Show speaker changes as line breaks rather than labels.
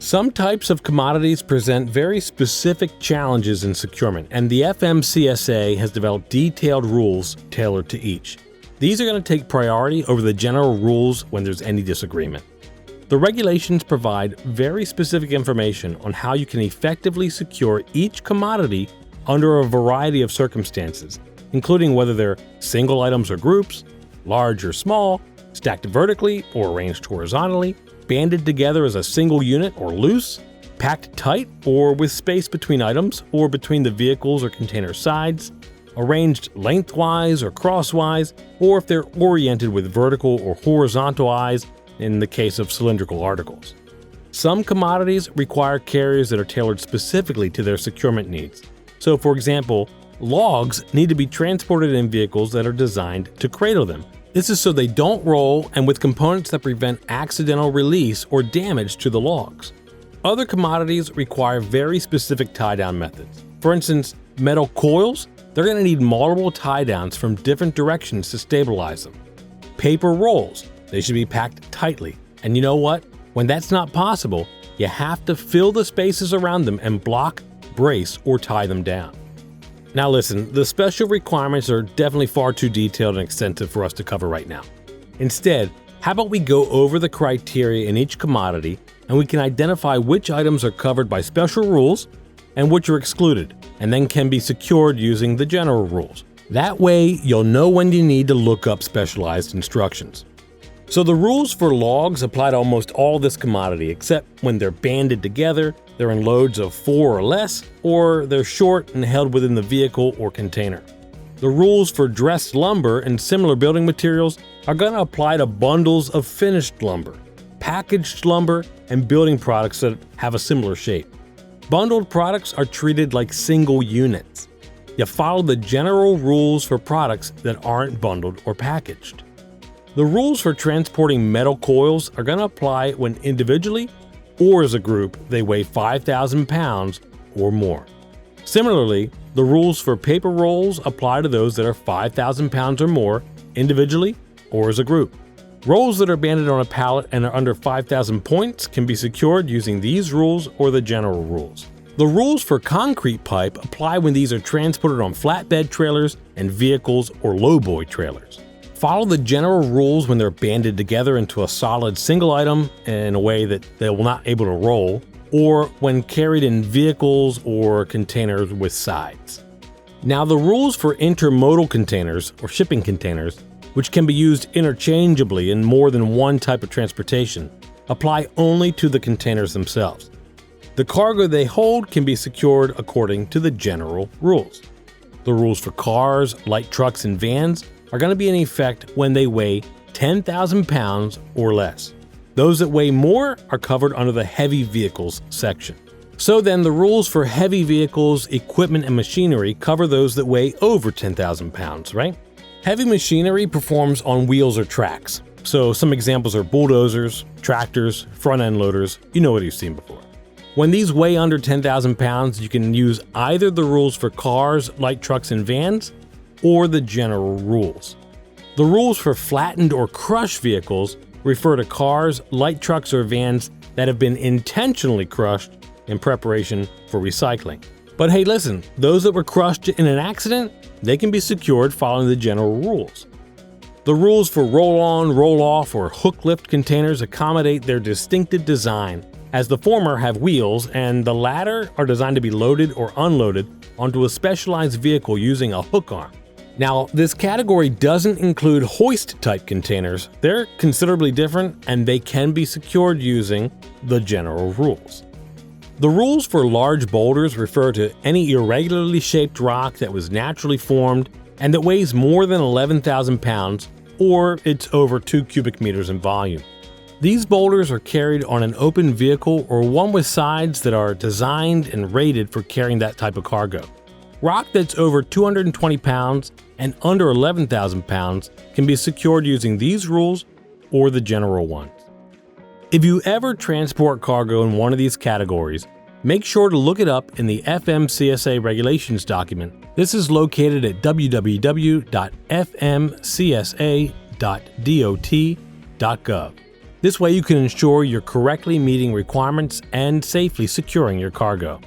Some types of commodities present very specific challenges in securement, and the FMCSA has developed detailed rules tailored to each. These are going to take priority over the general rules when there's any disagreement. The regulations provide very specific information on how you can effectively secure each commodity under a variety of circumstances, including whether they're single items or groups, large or small, stacked vertically or arranged horizontally, banded together as a single unit or loose, packed tight or with space between items or between the vehicles or container sides, arranged lengthwise or crosswise, or if they're oriented with vertical or horizontal eyes in the case of cylindrical articles. Some commodities require carriers that are tailored specifically to their securement needs. So, for example, logs need to be transported in vehicles that are designed to cradle them. This is so they don't roll and with components that prevent accidental release or damage to the logs. Other commodities require very specific tie-down methods. For instance, metal coils, they're going to need multiple tie-downs from different directions to stabilize them. Paper rolls, they should be packed tightly. And you know what? When that's not possible, you have to fill the spaces around them and block, brace, or tie them down. Now listen, the special requirements are definitely far too detailed and extensive for us to cover right now. Instead, how about we go over the criteria in each commodity and we can identify which items are covered by special rules and which are excluded, and then can be secured using the general rules. That way, you'll know when you need to look up specialized instructions. So the rules for logs apply to almost all this commodity, except when they're banded together, they're in loads of 4 or less, or they're short and held within the vehicle or container. The rules for dressed lumber and similar building materials are going to apply to bundles of finished lumber, packaged lumber, and building products that have a similar shape. Bundled products are treated like single units. You follow the general rules for products that aren't bundled or packaged. The rules for transporting metal coils are going to apply when individually or as a group they weigh 5,000 pounds or more. Similarly, the rules for paper rolls apply to those that are 5,000 pounds or more individually or as a group. Rolls that are banded on a pallet and are under 5,000 points can be secured using these rules or the general rules. The rules for concrete pipe apply when these are transported on flatbed trailers and vehicles or lowboy trailers. Follow the general rules when they're banded together into a solid single item in a way that they will not able to roll, or when carried in vehicles or containers with sides. Now, the rules for intermodal containers or shipping containers, which can be used interchangeably in more than one type of transportation, apply only to the containers themselves. The cargo they hold can be secured according to the general rules. The rules for cars, light trucks, and vans are going to be in effect when they weigh 10,000 pounds or less. Those that weigh more are covered under the heavy vehicles section. So then the rules for heavy vehicles, equipment, and machinery cover those that weigh over 10,000 pounds, right? Heavy machinery performs on wheels or tracks. So some examples are bulldozers, tractors, front-end loaders. You know what you've seen before. When these weigh under 10,000 pounds, you can use either the rules for cars, light trucks, and vans, or the general rules. The rules for flattened or crushed vehicles refer to cars, light trucks, or vans that have been intentionally crushed in preparation for recycling. But hey, listen, those that were crushed in an accident, they can be secured following the general rules. The rules for roll-on, roll-off, or hook-lift containers accommodate their distinctive design, as the former have wheels and the latter are designed to be loaded or unloaded onto a specialized vehicle using a hook arm. Now, this category doesn't include hoist-type containers. They're considerably different, and they can be secured using the general rules. The rules for large boulders refer to any irregularly shaped rock that was naturally formed and that weighs more than 11,000 pounds, or it's over 2 cubic meters in volume. These boulders are carried on an open vehicle or one with sides that are designed and rated for carrying that type of cargo. Rock that's over 220 pounds and under 11,000 pounds can be secured using these rules or the general ones. If you ever transport cargo in one of these categories, make sure to look it up in the FMCSA regulations document. This is located at www.fmcsa.dot.gov. This way you can ensure you're correctly meeting requirements and safely securing your cargo.